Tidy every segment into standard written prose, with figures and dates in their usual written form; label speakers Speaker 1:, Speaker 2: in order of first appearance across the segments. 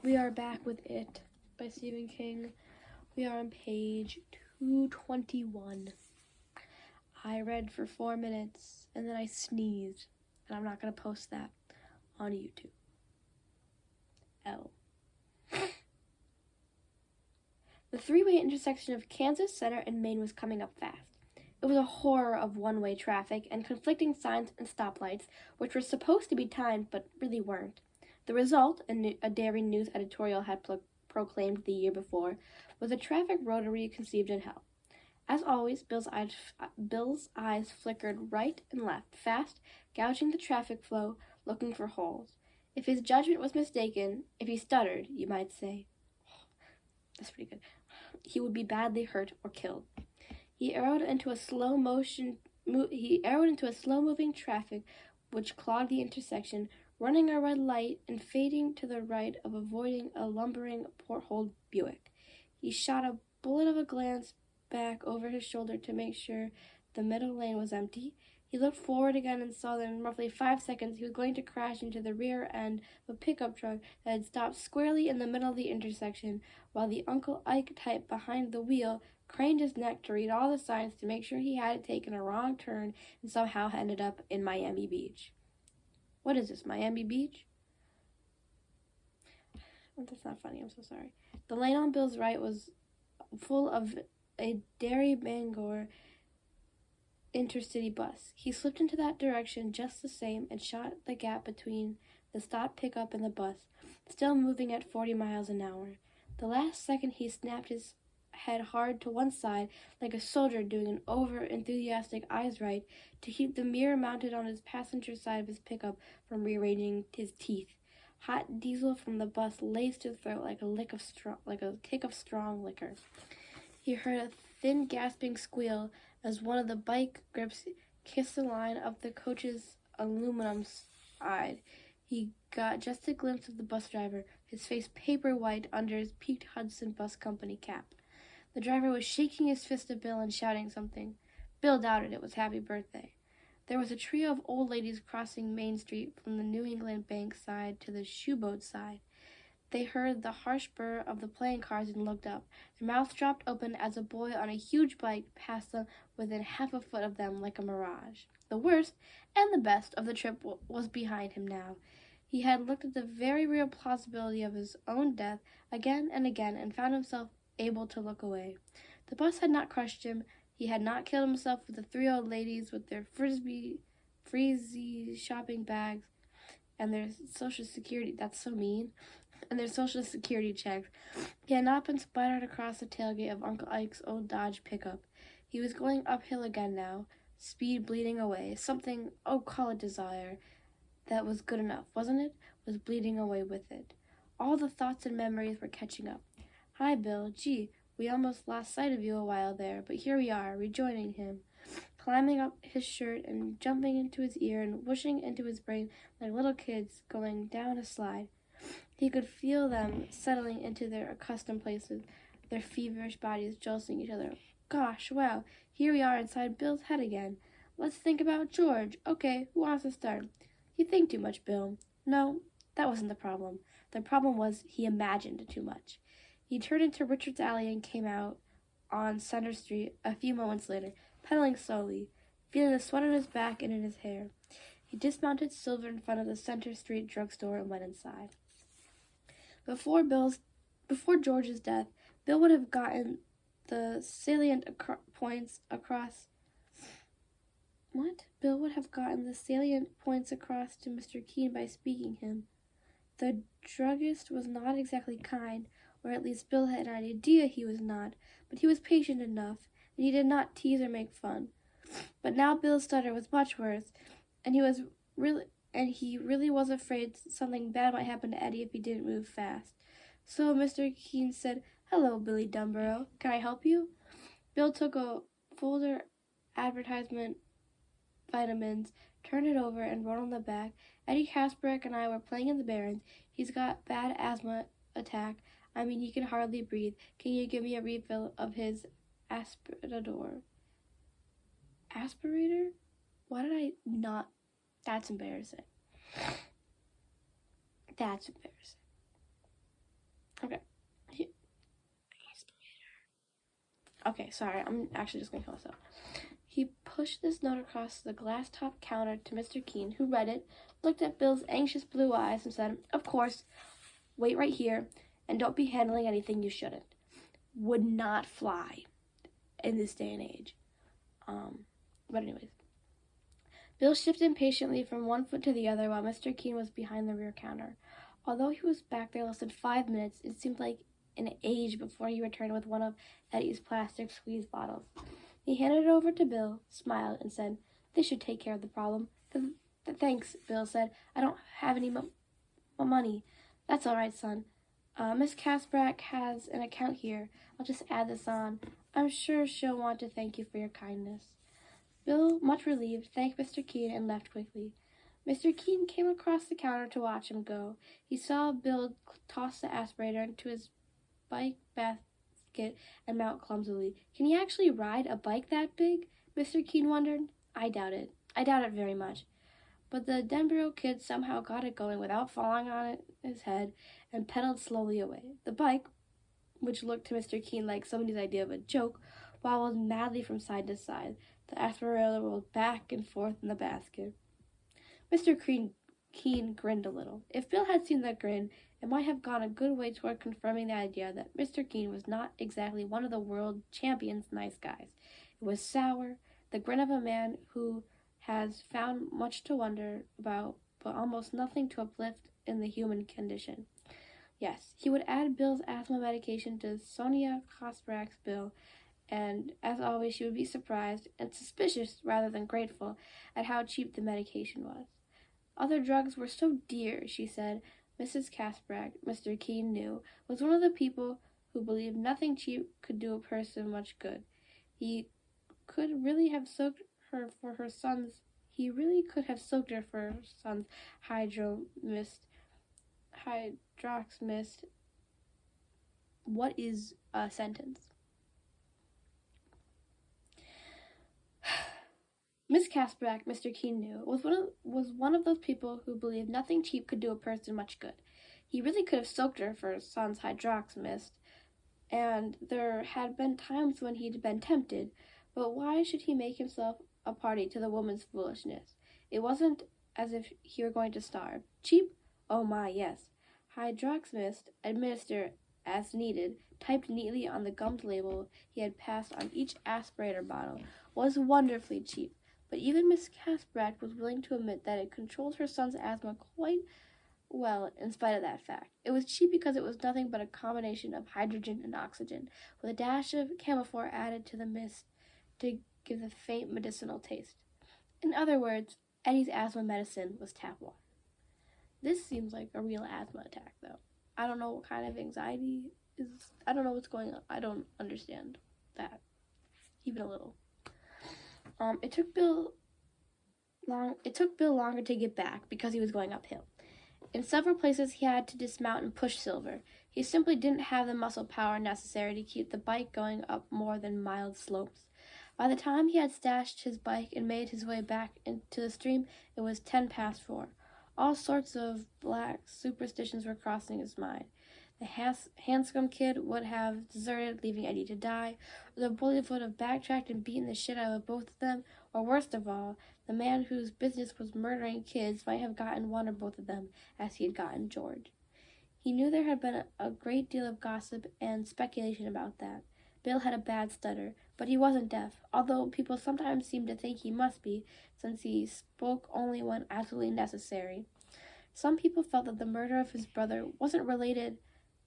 Speaker 1: We are back with It by Stephen King. We are on page 221. I read for 4 minutes and then I sneezed, and I'm not going to post that on YouTube. L. The three-way intersection of Kansas Center and Maine was coming up fast. It was a horror of one-way traffic and conflicting signs and stoplights, which were supposed to be timed but really weren't. The result, a Dairy News editorial had proclaimed the year before, was a traffic rotary conceived in hell. As always, Bill's eyes flickered right and left, fast, gouging the traffic flow, looking for holes. If his judgment was mistaken, if he stuttered, you might say, that's pretty good, he would be badly hurt or killed. He arrowed into a slow-moving traffic which clogged the intersection, running a red light and fading to the right of avoiding a lumbering port-holed Buick. He shot a bullet of a glance back over his shoulder to make sure the middle lane was empty. He looked forward again and saw that in roughly 5 seconds he was going to crash into the rear end of a pickup truck that had stopped squarely in the middle of the intersection, while the Uncle Ike type behind the wheel craned his neck to read all the signs to make sure he hadn't taken a wrong turn and somehow ended up in Miami Beach. What is this, Miami Beach? Oh, that's not funny, I'm so sorry. The lane on Bill's right was full of a Derry Bangor intercity bus. He slipped into that direction just the same and shot the gap between the stopped pickup and the bus, still moving at 40 miles an hour. The last second he snapped his head hard to one side like a soldier doing an over-enthusiastic eyes right to keep the mirror mounted on his passenger side of his pickup from rearranging his teeth. Hot diesel from the bus laced his throat like a kick of strong liquor. He heard a thin gasping squeal as one of the bike grips kissed the line of the coach's aluminum side. He got just a glimpse of the bus driver, his face paper white under his peaked Hudson Bus Company cap. The driver was shaking his fist at Bill and shouting something. Bill doubted it was happy birthday. There was a trio of old ladies crossing Main Street from the New England Bank side to the Shoeboat side. They heard the harsh burr of the playing cards and looked up. Their mouths dropped open as a boy on a huge bike passed them within half a foot of them like a mirage. The worst and the best of the trip was behind him now. He had looked at the very real plausibility of his own death again and again and found himself able to look away. The bus had not crushed him. He had not killed himself with the three old ladies with their freezy shopping bags and their social security. That's so mean. And their social security checks. He had not been splattered across the tailgate of Uncle Ike's old Dodge pickup. He was going uphill again now, speed bleeding away. Something, call it desire, that was good enough, wasn't it? Was bleeding away with it. All the thoughts and memories were catching up. Hi, Bill. Gee, we almost lost sight of you a while there, but here we are, rejoining him, climbing up his shirt and jumping into his ear and whooshing into his brain like little kids going down a slide. He could feel them settling into their accustomed places, their feverish bodies jostling each other. Gosh, wow, here we are inside Bill's head again. Let's think about George. Okay, who wants to start? You think too much, Bill. No, that wasn't the problem. The problem was he imagined too much. He turned into Richard's Alley and came out on Center Street a few moments later, pedaling slowly, feeling the sweat on his back and in his hair. He dismounted Silver in front of the Center Street drugstore and went inside. Before George's death, Bill would have gotten the salient points across. What? Bill would have gotten the salient points across to Mr. Keene by speaking him. The druggist was not exactly kind, or at least Bill had an idea he was not, but he was patient enough, and he did not tease or make fun. But now Bill's stutter was much worse, and he really was afraid something bad might happen to Eddie if he didn't move fast. So Mr. Keene said, "Hello, Billy Dunborough. Can I help you?" Bill took a folder advertisement vitamins, turned it over, and wrote on the back, "Eddie Kasparek and I were playing in the Barrens. He's got bad asthma attack. I mean, he can hardly breathe. Can you give me a refill of his aspirator?" Aspirator? Why did I not? That's embarrassing. That's embarrassing. Okay, sorry, I'm actually just gonna kill myself. He pushed this note across the glass-topped counter to Mr. Keene, who read it, looked at Bill's anxious blue eyes, and said, "Of course, wait right here, and don't be handling anything you shouldn't." Would not fly in this day and age. But anyways. Bill shifted impatiently from one foot to the other while Mr. Keene was behind the rear counter. Although he was back there less than 5 minutes, it seemed like an age before he returned with one of Eddie's plastic squeeze bottles. He handed it over to Bill, smiled, and said, "This should take care of the problem." Thanks, Bill said. "I don't have any money." "That's all right, son. Miss Casbrack has an account here. I'll just add this on. I'm sure she'll want to thank you for your kindness." Bill, much relieved, thanked Mr. Keene and left quickly. Mr. Keene came across the counter to watch him go. He saw Bill toss the aspirator into his bike basket and mount clumsily. Can he actually ride a bike that big? Mr. Keene wondered. I doubt it. I doubt it very much. But the Denbrough kid somehow got it going without falling on his head and pedaled slowly away. The bike, which looked to Mr. Keene like somebody's idea of a joke, wobbled madly from side to side. The aspirator rolled back and forth in the basket. Mr. Keene grinned a little. If Bill had seen that grin, it might have gone a good way toward confirming the idea that Mr. Keene was not exactly one of the world champion's nice guys. It was sour, the grin of a man who has found much to wonder about, but almost nothing to uplift in the human condition. Yes, he would add Bill's asthma medication to Sonia Casbrack's bill, and as always she would be surprised and suspicious rather than grateful at how cheap the medication was. Other drugs were so dear, she said. Mrs. Casbrack, Mr. Keene knew, was one of the people who believed nothing cheap could do a person much good. He really could have soaked her for her son's hydrox mist. What is a sentence? Miss Casbrack, Mr. Keene knew, was one of those people who believed nothing cheap could do a person much good. He really could have soaked her for his son's hydrox mist, and there had been times when he'd been tempted, but why should he make himself a party to the woman's foolishness? It wasn't as if he were going to starve. Cheap? Oh my, yes. Hydrox mist, administered as needed, typed neatly on the gummed label he had passed on each aspirator bottle, was wonderfully cheap. But even Miss Casbrack was willing to admit that it controlled her son's asthma quite well in spite of that fact. It was cheap because it was nothing but a combination of hydrogen and oxygen, with a dash of camphor added to the mist to give the faint medicinal taste. In other words, Eddie's asthma medicine was tap water. This seems like a real asthma attack, though. I don't know what kind of anxiety is. I don't know what's going on. I don't understand that, even a little. It took Bill longer to get back because he was going uphill. In several places he had to dismount and push Silver. He simply didn't have the muscle power necessary to keep the bike going up more than mild slopes. By the time he had stashed his bike and made his way back into the stream, it was 4:10. All sorts of black superstitions were crossing his mind. The handsome kid would have deserted, leaving Eddie to die, or the bully would have backtracked and beaten the shit out of both of them, or worst of all, the man whose business was murdering kids might have gotten one or both of them, as he had gotten George. He knew there had been a great deal of gossip and speculation about that. Bill had a bad stutter, but he wasn't deaf, although people sometimes seemed to think he must be, since he spoke only when absolutely necessary. Some people felt that the murder of his brother wasn't related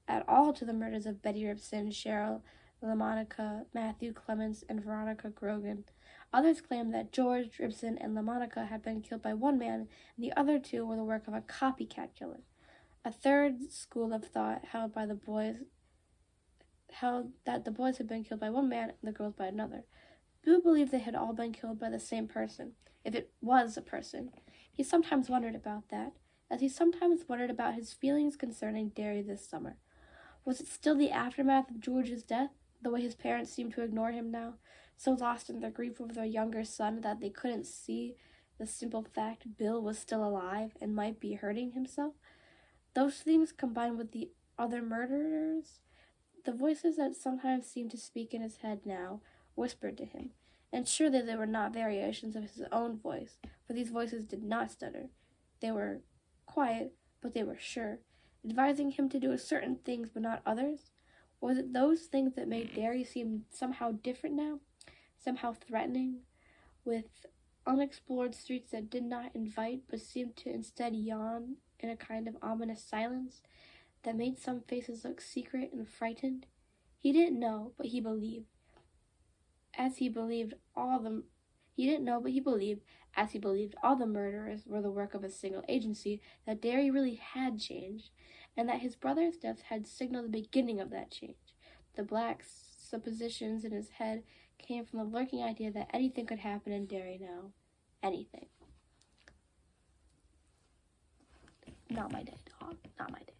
Speaker 1: at all to the murders of Betty Ripson, Cheryl LaMonica, Matthew Clements, and Veronica Grogan. Others claimed that George Ripson and LaMonica had been killed by one man, and the other two were the work of a copycat killer. A third school of thought held that the boys had been killed by one man and the girls by another. Bill believed they had all been killed by the same person, if it was a person. He sometimes wondered about that, as he sometimes wondered about his feelings concerning Derry this summer. Was it still the aftermath of George's death, the way his parents seemed to ignore him now, so lost in their grief over their younger son that they couldn't see the simple fact Bill was still alive and might be hurting himself? Those things, combined with the other murders The voices that sometimes seemed to speak in his head now whispered to him, and surely they were not variations of his own voice, for these voices did not stutter. They were quiet, but they were sure, advising him to do certain things but not others. Was it those things that made Derry seem somehow different now, somehow threatening, with unexplored streets that did not invite but seemed to instead yawn in a kind of ominous silence that made some faces look secret and frightened? He didn't know, but he believed. As he believed all the He didn't know, but he believed, as he believed all the murderers were the work of a single agency, that Derry really had changed, and that his brother's death had signaled the beginning of that change. The black suppositions in his head came from the lurking idea that anything could happen in Derry now. Anything. Not my day, dog. Not my day.